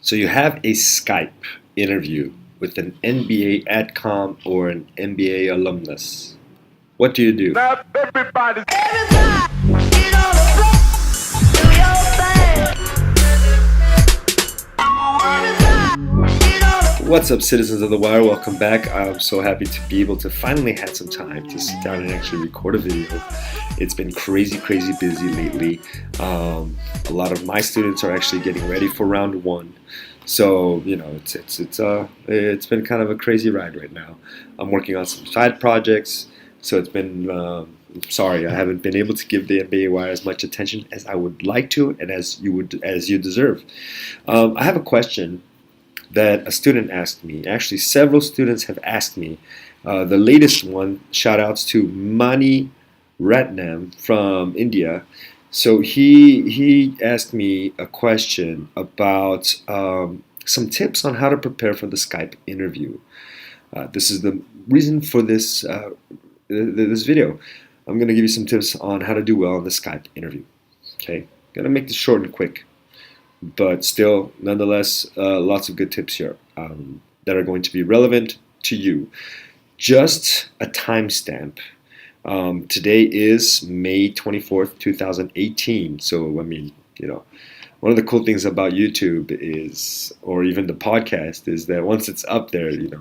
So you have a Skype interview with an MBA adcom or an MBA alumnus. What do you do? Now everybody. What's up, citizens of the Wire? Welcome back. I'm so happy to be able to finally have some time to sit down and actually record a video. It's been crazy busy lately. A lot of my students are actually getting ready for round one. So, you know, it's been kind of a crazy ride right now. I'm working on some side projects, so it's been sorry, I haven't been able to give the MBA Wire as much attention as I would like to and as you deserve. I have a question that a student asked me. Actually, several students have asked me. The latest one, shout outs to Mani Ratnam from India. So he asked me a question about some tips on how to prepare for the Skype interview. This is the reason for this video. I'm going to give you some tips on how to do well on the Skype interview. Okay, going to make this short and quick, but still, nonetheless, lots of good tips here that are going to be relevant to you. Just a timestamp. Today is May 24th, 2018. So, I mean, you know, one of the cool things about YouTube is, or even the podcast, is that once it's up there, you know,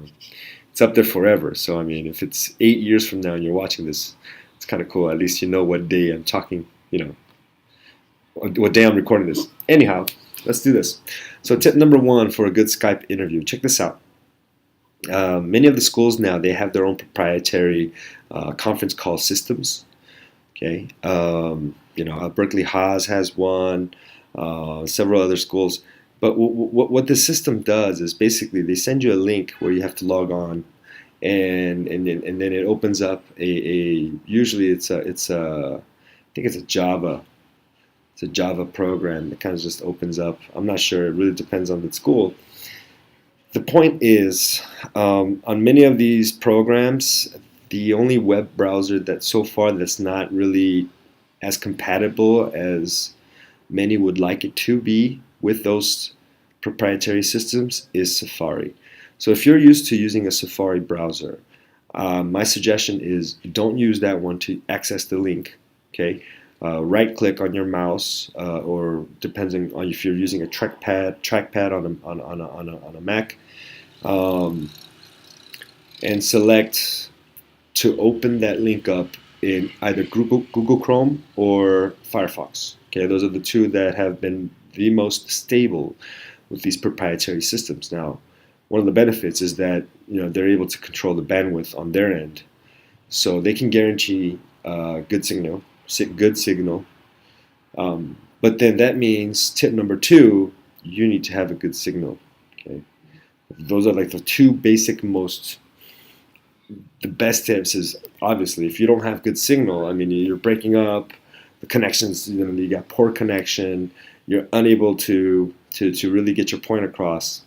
it's up there forever. So, I mean, if it's 8 years from now and you're watching this, it's kind of cool. At least you know what day I'm talking, you know, what day I'm recording this. Anyhow, let's do this. So tip number one for a good Skype interview. Check this out. Many of the schools now, they have their own proprietary conference call systems. Okay, you know, Berkeley Haas has one, several other schools. But what the system does is basically they send you a link where you have to log on, and then it opens up a usually it's a I think it's a Java. It's a Java program that kind of just opens up. I'm not sure. It really depends on the school. The point is, on many of these programs, the only web browser that so far that's not really as compatible as many would like it to be with those proprietary systems is Safari. So if you're used to using a Safari browser, my suggestion is don't use that one to access the link. Okay. Right-click on your mouse, or depending on if you're using a trackpad on a Mac, and select to open that link up in either Google Chrome or Firefox. Okay, those are the two that have been the most stable with these proprietary systems. Now, one of the benefits is that, you know, they're able to control the bandwidth on their end, so they can guarantee good signal. But then that means tip number two, you need to have a good signal. Okay, those are like the two basic the best tips is obviously if you don't have good signal, I mean, you're breaking up, the connections, you know, you got poor connection, you're unable to really get your point across,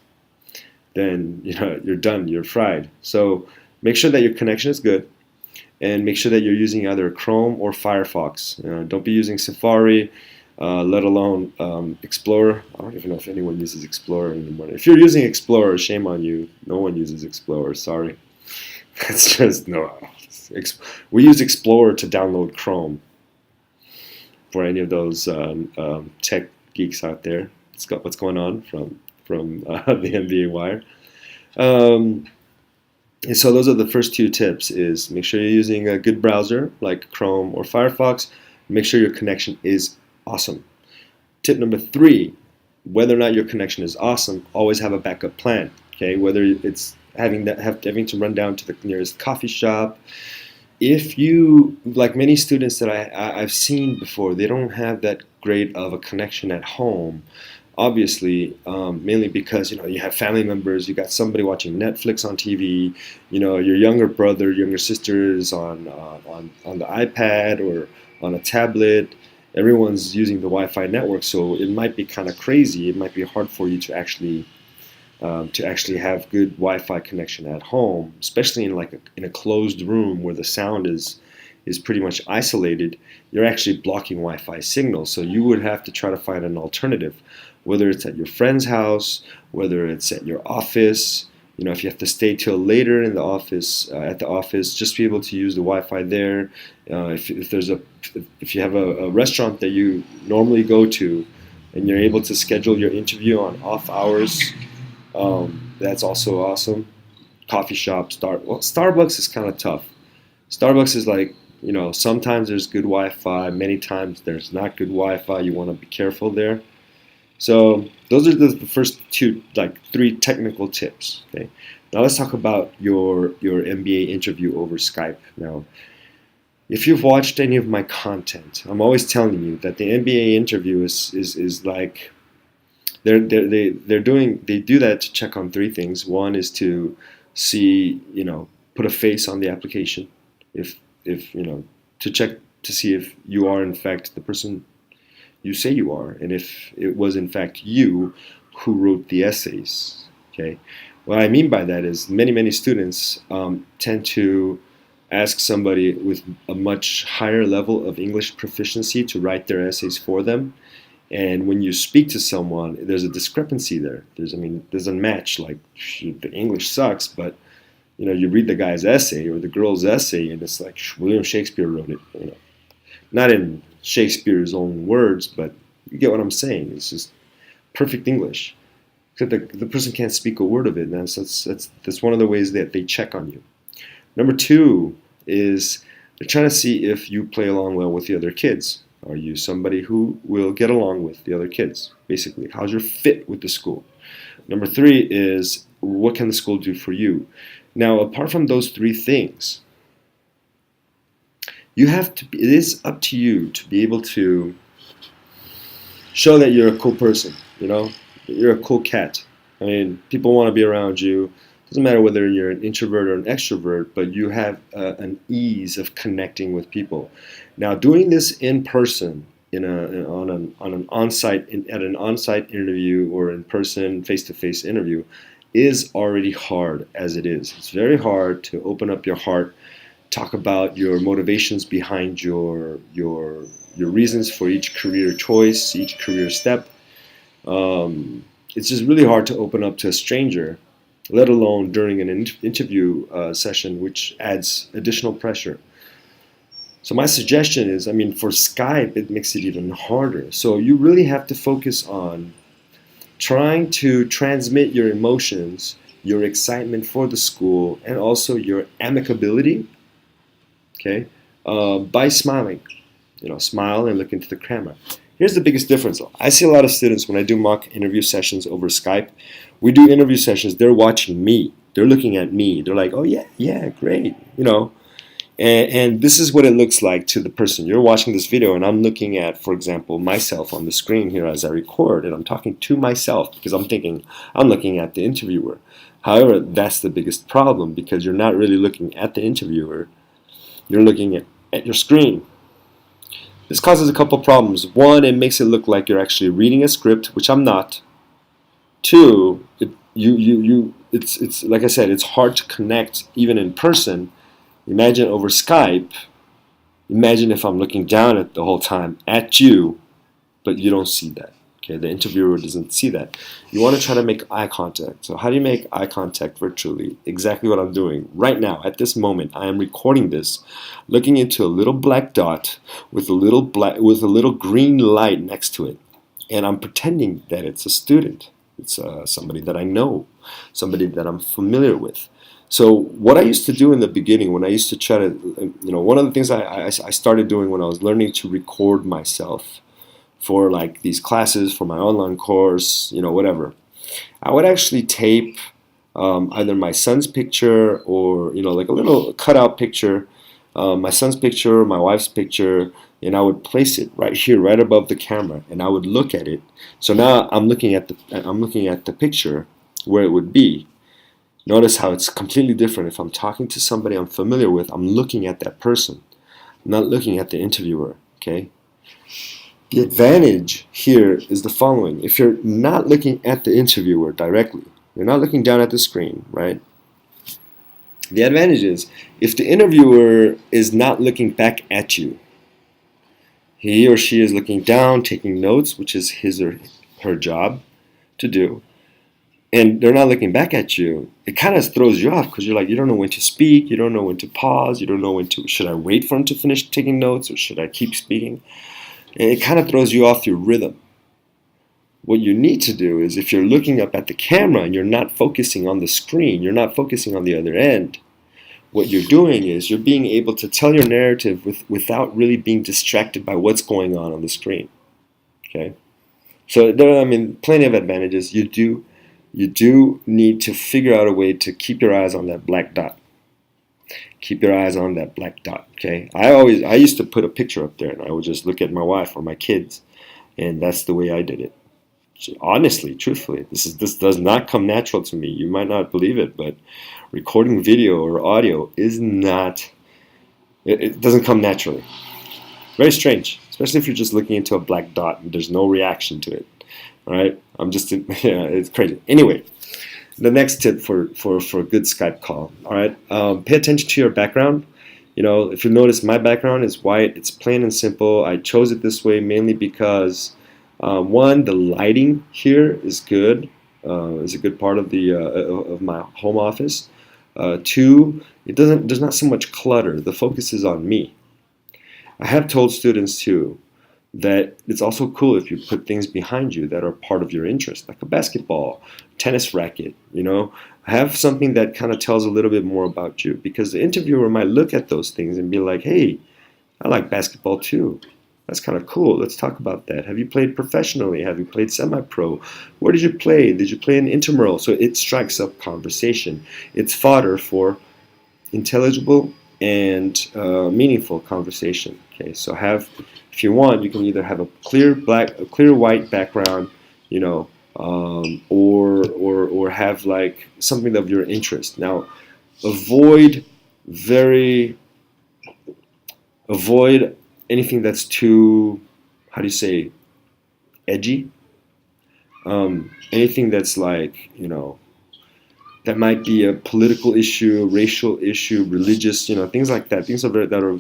then, you know, you're done, you're fried. So make sure that your connection is good. And make sure that you're using either Chrome or Firefox. Don't be using Safari, let alone Explorer. I don't even know if anyone uses Explorer anymore. If you're using Explorer, shame on you. No one uses Explorer, sorry. That's just, no. We use Explorer to download Chrome. For any of those tech geeks out there, what's going on from the MBA Wire. And so those are the first two tips, is make sure you're using a good browser like Chrome or Firefox. Make sure your connection is awesome. Tip number three, whether or not your connection is awesome, always have a backup plan. Okay, whether it's having to run down to the nearest coffee shop. If you, like many students that I've seen before, they don't have that great of a connection at home. Obviously, mainly because, you know, you have family members, you got somebody watching Netflix on TV, you know, your younger brother, younger sister is on the iPad or on a tablet. Everyone's using the Wi-Fi network, so it might be kind of crazy. It might be hard for you to actually have good Wi-Fi connection at home, especially in a closed room where the sound is is pretty much isolated, you're actually blocking Wi-Fi signal. So you would have to try to find an alternative, whether it's at your friend's house, whether it's at your office. If you have to stay till later in the office, at the office, just be able to use the Wi-Fi there. If you have a restaurant that you normally go to, and you're able to schedule your interview on off hours, that's also awesome. Coffee shop, Starbucks is kind of tough. Starbucks is like, sometimes there's good Wi-Fi, many times there's not good Wi-Fi. You want to be careful there. So those are the first three technical tips. Okay. Now let's talk about your MBA interview over Skype. Now, if you've watched any of my content, I'm always telling you that the MBA interview is like they do that to check on three things. One is to see, put a face on the application, if to check to see if you are in fact the person you say you are, and if it was in fact you who wrote the essays. Okay, what I mean by that is many students tend to ask somebody with a much higher level of English proficiency to write their essays for them, and when you speak to someone, there's a discrepancy there. There's a match. Like, the English sucks, but you read the guy's essay or the girl's essay, and it's like William Shakespeare wrote it. Not in Shakespeare's own words, but you get what I'm saying. It's just perfect English. Except the person can't speak a word of it. And that's one of the ways that they check on you. Number two is they're trying to see if you play along well with the other kids. Are you somebody who will get along with the other kids? Basically, how's your fit with the school? Number three is, what can the school do for you? Now, apart from those three things, it is up to you to be able to show that you're a cool person, that you're a cool cat. People want to be around you. Doesn't matter whether you're an introvert or an extrovert, but you have an ease of connecting with people. Now, doing this in person, at an on-site interview or in person face-to-face interview, is already hard as it is. It's very hard to open up your heart, talk about your motivations behind your reasons for each career choice, each career step. It's just really hard to open up to a stranger, let alone during an interview session, which adds additional pressure. So my suggestion is, for Skype, it makes it even harder. So you really have to focus on trying to transmit your emotions, your excitement for the school, and also your amicability, okay, by smiling. Smile and look into the camera. Here's the biggest difference, though. I see a lot of students when I do mock interview sessions over Skype. We do interview sessions, they're watching me. They're looking at me. They're like, oh, yeah, great, And this is what it looks like to the person. You're watching this video, and I'm looking at, for example, myself on the screen here as I record, and I'm talking to myself because I'm thinking I'm looking at the interviewer. However, that's the biggest problem, because you're not really looking at the interviewer. You're looking at your screen. This causes a couple problems. One, it makes it look like you're actually reading a script, which I'm not. Two, it's like I said, it's hard to connect even in person. Imagine over Skype. Imagine if I'm looking down at the whole time at you, but you don't see that. Okay, the interviewer doesn't see that. You want to try to make eye contact. So how do you make eye contact virtually? Exactly what I'm doing right now. At this moment, I am recording this, looking into a little black dot with a little green light next to it, and I'm pretending that it's a student. It's somebody that I know, somebody that I'm familiar with. So what I used to do in the beginning, when I used to try to, one of the things I started doing when I was learning to record myself for like these classes, for my online course, whatever, I would actually tape either my son's picture or, like a little cutout picture, my son's picture, my wife's picture, and I would place it right here, right above the camera, and I would look at it. So now I'm looking at the picture where it would be. Notice how it's completely different. If I'm talking to somebody I'm familiar with, I'm looking at that person, I'm not looking at the interviewer, okay? The advantage here is the following. If you're not looking at the interviewer directly, you're not looking down at the screen, right? The advantage is If the interviewer is not looking back at you, he or she is looking down, taking notes, which is his or her job to do, and they're not looking back at you, it kind of throws you off because you're like, you don't know when to speak, you don't know when to pause, you don't know when to, should I wait for him to finish taking notes or should I keep speaking? And it kind of throws you off your rhythm. What you need to do is, if you're looking up at the camera and you're not focusing on the screen, you're not focusing on the other end, what you're doing is you're being able to tell your narrative without really being distracted by what's going on the screen. Okay? So there are, plenty of advantages. You do need to figure out a way to keep your eyes on that black dot. Keep your eyes on that black dot, okay? I used to put a picture up there and I would just look at my wife or my kids, and that's the way I did it. Honestly, truthfully, this does not come natural to me. You might not believe it, but recording video or audio is not, it doesn't come naturally. Very strange, especially if you're just looking into a black dot and there's no reaction to it. All right, it's crazy. Anyway, the next tip for a good Skype call. All right, pay attention to your background. If you notice, my background is white. It's plain and simple. I chose it this way mainly because one, the lighting here is good. It's a good part of the of my home office. Two, there's not so much clutter. The focus is on me. I have told students too that it's also cool if you put things behind you that are part of your interest, like a basketball, tennis racket, have something that kind of tells a little bit more about you, because the interviewer might look at those things and be like, hey, I like basketball too. That's kind of cool. Let's talk about that. Have you played professionally? Have you played semi-pro? Where did you play? Did you play in intramural? So it strikes up conversation. It's fodder for intelligible and meaningful conversation. Okay, so if you want, you can either have a clear white background, or have like something of your interest. Now, avoid anything that's too, edgy. Anything that's like, that might be a political issue, a racial issue, religious, things like that. Things that are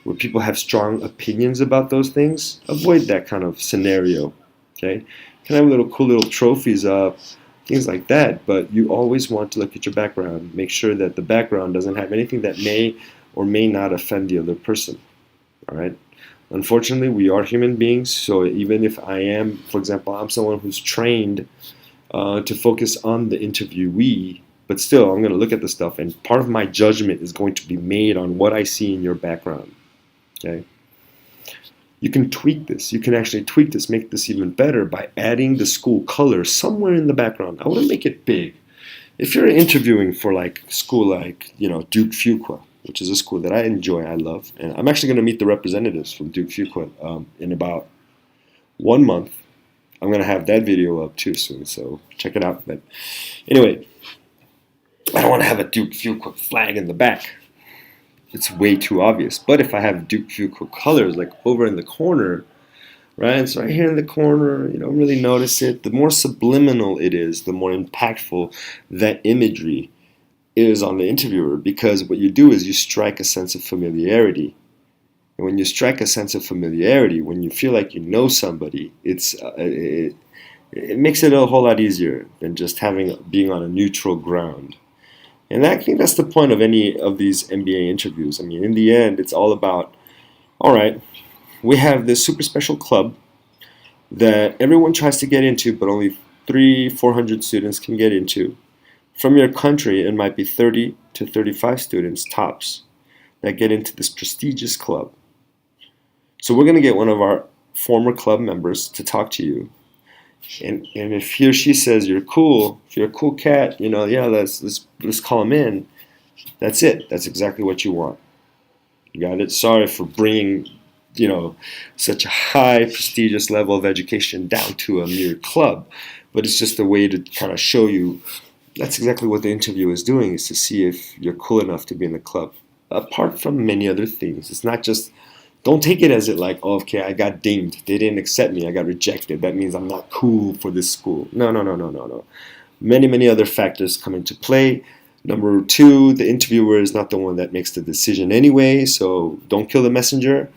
where people have strong opinions about those things. Avoid that kind of scenario. Okay, you can have cool little trophies up, things like that. But you always want to look at your background. Make sure that the background doesn't have anything that may or may not offend the other person. All right. Unfortunately, we are human beings. So even if I am, for example, I'm someone who's trained to focus on the interviewee, but still, I'm going to look at the stuff, and part of my judgment is going to be made on what I see in your background. Okay? You can tweak this. You can actually tweak this, make this even better by adding the school color somewhere in the background. I wouldn't make it big. If you're interviewing for school like Duke Fuqua, which is a school that I enjoy, I love, and I'm actually going to meet the representatives from Duke Fuqua in about 1 month. I'm going to have that video up too soon, so check it out. But anyway, I don't want to have a Duke Fuqua flag in the back. It's way too obvious. But if I have Duke Fuqua colors like over in the corner, right? It's right here in the corner. You don't really notice it. The more subliminal it is, the more impactful that imagery is on the interviewer, because what you do is you strike a sense of familiarity. And when you strike a sense of familiarity, when you feel like you know somebody, it makes it a whole lot easier than just being on a neutral ground. And I think that's the point of any of these MBA interviews. In the end, it's all about, all right, we have this super special club that everyone tries to get into, but only 300-400 students can get into. From your country, it might be 30 to 35 students tops that get into this prestigious club. So we're going to get one of our former club members to talk to you. And if he or she says you're cool, if you're a cool cat, let's call him in. That's it. That's exactly what you want. You got it? Sorry for bringing, such a high prestigious level of education down to a mere club. But it's just a way to kind of show you that's exactly what the interview is doing, is to see if you're cool enough to be in the club. Apart from many other things. It's not just, don't take it as okay, I got dinged. They didn't accept me. I got rejected. That means I'm not cool for this school. No. Many other factors come into play. Number two, the interviewer is not the one that makes the decision anyway, so don't kill the messenger.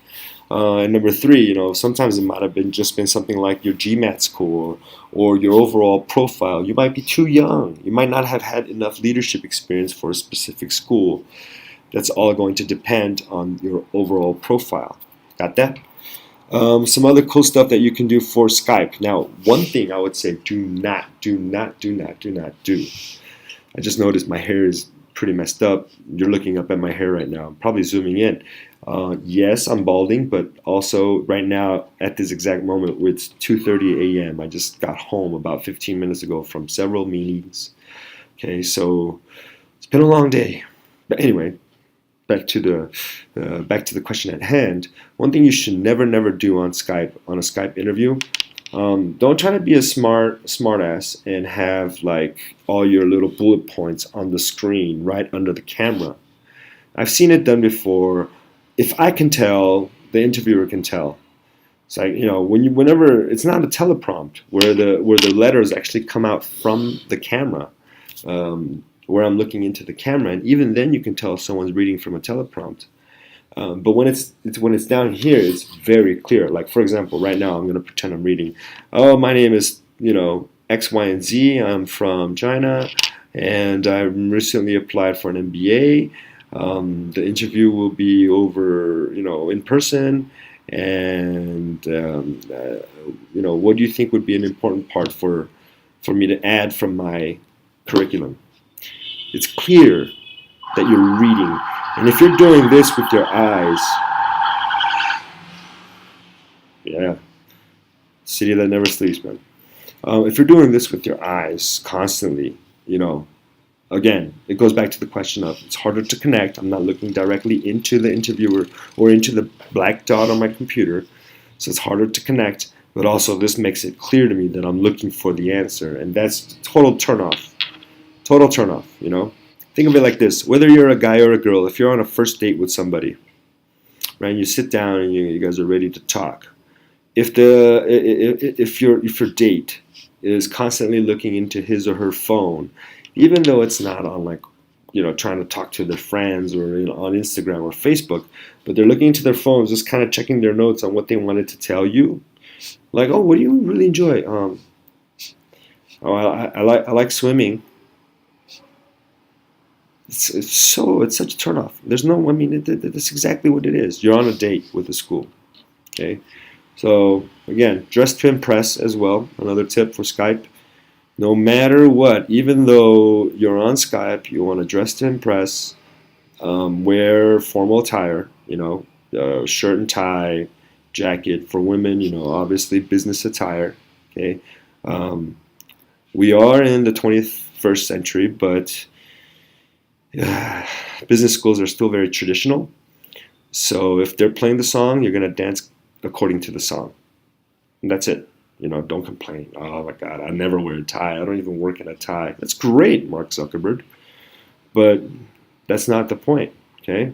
And number three, sometimes it might have been something like your GMAT score or your overall profile. You might be too young. You might not have had enough leadership experience for a specific school. That's all going to depend on your overall profile. Got that? Some other cool stuff that you can do for Skype. Now, one thing I would say, do not do. I just noticed my hair is pretty messed up. You're looking up at my hair right now. I'm probably zooming in. Yes, I'm balding, but also right now at this exact moment, it's 2:30 a.m. I just got home about 15 minutes ago from several meetings. Okay, so it's been a long day. But anyway, back to the question at hand. One thing you should never do on a Skype interview. Don't try to be a smart ass and have like all your little bullet points on the screen right under the camera. I've seen it done before. If I can tell, the interviewer can tell. It's like, whenever it's not a teleprompt where the letters actually come out from the camera, where I'm looking into the camera, and even then you can tell if someone's reading from a teleprompt. But when it's down here, it's very clear. Like, for example, right now I'm going to pretend I'm reading. Oh, my name is X, Y, and Z. I'm from China, and I recently applied for an MBA. The interview will be over, in person. And what do you think would be an important part for me to add from my curriculum? It's clear that you're reading. And if you're doing this with your eyes, yeah, city that never sleeps, man. If you're doing this with your eyes constantly, again, it goes back to the question of it's harder to connect. I'm not looking directly into the interviewer or into the black dot on my computer, so it's harder to connect. But also, this makes it clear to me that I'm looking for the answer, and that's total turn off. Total turn off, Think of it like this. Whether you're a guy or a girl, if you're on a first date with somebody, right, and you sit down and you guys are ready to talk, if your date is constantly looking into his or her phone, even though it's not on trying to talk to their friends or on Instagram or Facebook, but they're looking into their phones, just kind of checking their notes on what they wanted to tell you, like, oh, what do you really enjoy? I like swimming. It's such a turnoff. That's exactly what it is. You're on a date with a school. Okay, so again, dress to impress as well. Another tip for Skype. No matter what, even though you're on Skype, you want to dress to impress. Wear formal attire. Shirt and tie, jacket for women. Obviously business attire. Okay, we are in the 21st century, but business schools are still very traditional. So if they're playing the song, you're going to dance according to the song. And that's it. Don't complain. Oh my God, I never wear a tie. I don't even work in a tie. That's great, Mark Zuckerberg. But that's not the point, okay?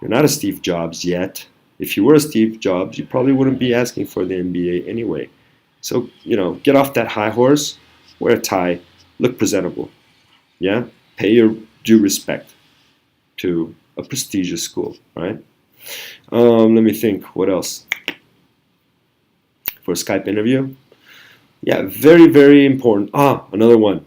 You're not a Steve Jobs yet. If you were a Steve Jobs, you probably wouldn't be asking for the MBA anyway. So, get off that high horse, wear a tie, look presentable. Yeah? Pay your due respect to a prestigious school, right? Let me think. What else? For a Skype interview? Yeah, very, very important. Another one.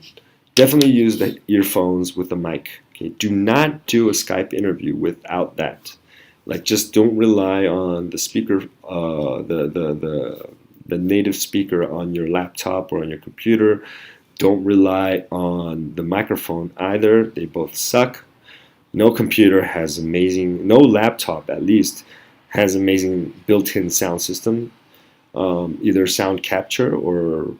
Definitely use the earphones with the mic. Okay, do not do a Skype interview without that. Like, just don't rely on the speaker, the native speaker on your laptop or on your computer. Don't rely on the microphone either. They both suck. No computer has no laptop at least, has amazing built-in sound system, either sound capture or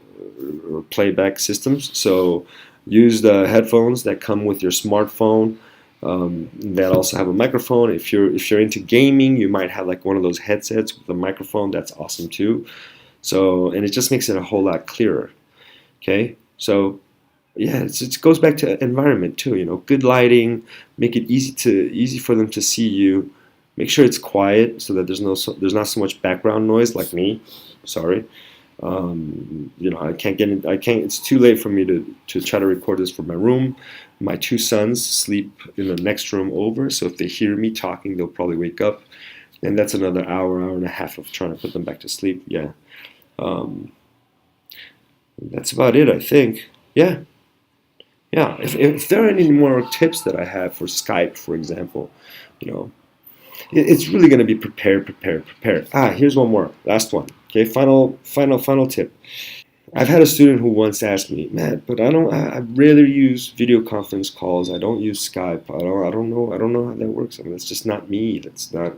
playback systems. So use the headphones that come with your smartphone that also have a microphone. If you're into gaming, you might have like one of those headsets with a microphone. That's awesome too. So, and it just makes it a whole lot clearer. Okay, so yeah, it goes back to environment too. Good lighting, make it easy for them to see you. Make sure it's quiet so that there's not so much background noise like me. Sorry. I can't get in, I can't. It's too late for me to try to record this from my room. My two sons sleep in the next room over, so if they hear me talking, they'll probably wake up, and that's another hour and a half of trying to put them back to sleep. Yeah, that's about it, I think. Yeah. Yeah, if there are any more tips that I have for Skype, for example, it's really going to be prepare. Here's one more, last one. Okay, final tip. I've had a student who once asked me, Matt, but I rarely use video conference calls. I don't use Skype. I don't know how that works. I mean, that's just not me. That's not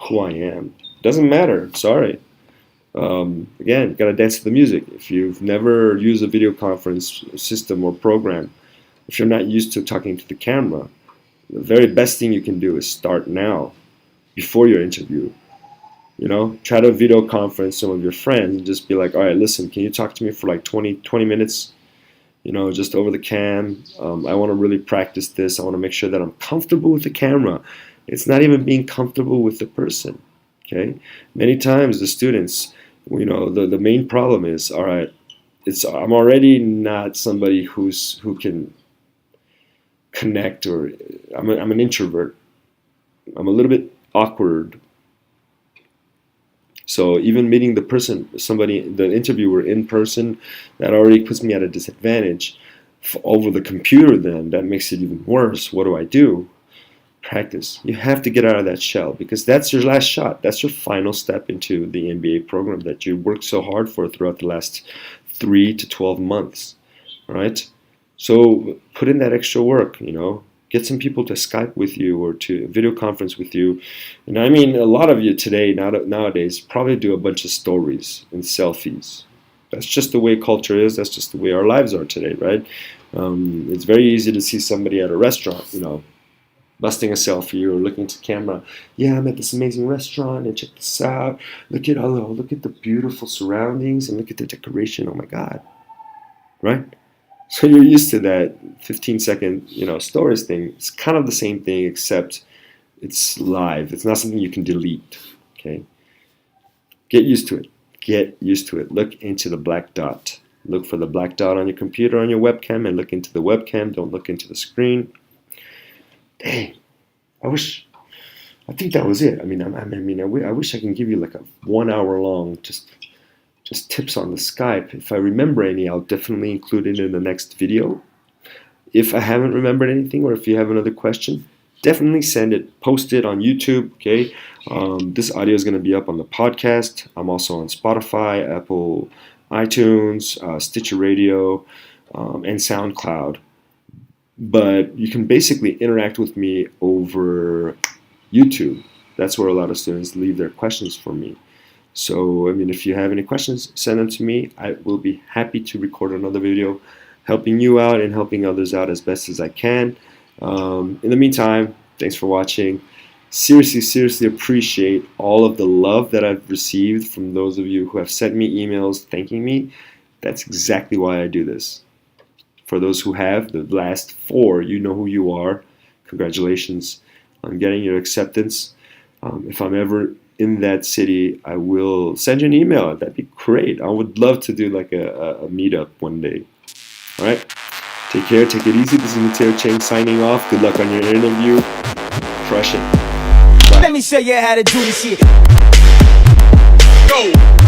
who I am. Doesn't matter. Sorry. Again, you gotta dance to the music. If you've never used a video conference system or program, if you're not used to talking to the camera, the very best thing you can do is start now, before your interview. Try to video conference some of your friends and just be like, all right, listen, can you talk to me for like 20 minutes, just over the cam? I want to really practice this. I want to make sure that I'm comfortable with the camera. It's not even being comfortable with the person, okay? Many times the students, the main problem is, all right, I'm already not somebody who can connect, or I'm an introvert. I'm a little bit awkward. So even meeting the interviewer in person, that already puts me at a disadvantage. Over the computer, then, that makes it even worse. What do? Practice. You have to get out of that shell, because that's your last shot. That's your final step into the MBA program that you worked so hard for throughout the last 3 to 12 months. All right? So put in that extra work, Get some people to Skype with you or to video conference with you. And I mean, a lot of you today, nowadays, probably do a bunch of stories and selfies. That's just the way culture is. That's just the way our lives are today, right? It's very easy to see somebody at a restaurant, busting a selfie or looking to camera. Yeah, I'm at this amazing restaurant and check this out. Look at the beautiful surroundings and look at the decoration. Oh my God, right? So you're used to that 15-second, stories thing. It's kind of the same thing, except it's live. It's not something you can delete, okay? Get used to it. Look into the black dot. Look for the black dot on your computer, on your webcam, and look into the webcam. Don't look into the screen. Dang, I think that was it. I wish I can give you like a 1 hour long just tips on the Skype. If I remember any, I'll definitely include it in the next video. If I haven't remembered anything, or if you have another question, definitely send it. Post it on YouTube, okay? This audio is going to be up on the podcast. I'm also on Spotify, Apple, iTunes, Stitcher Radio, and SoundCloud. But you can basically interact with me over YouTube. That's where a lot of students leave their questions for me. So, if you have any questions, send them to me. I will be happy to record another video helping you out and helping others out as best as I can. In the meantime, thanks for watching. Seriously appreciate all of the love that I've received from those of you who have sent me emails thanking me. That's exactly why I do this. For those who have, the last 4, you know who you are. Congratulations on getting your acceptance. If I'm ever in that city, I will send you an email. That'd be great. I would love to do like a meetup one day. All right. Take care. Take it easy. This is Mateo Cheng signing off. Good luck on your interview. Crush it. Bye. Let me show you how to do this shit. Go.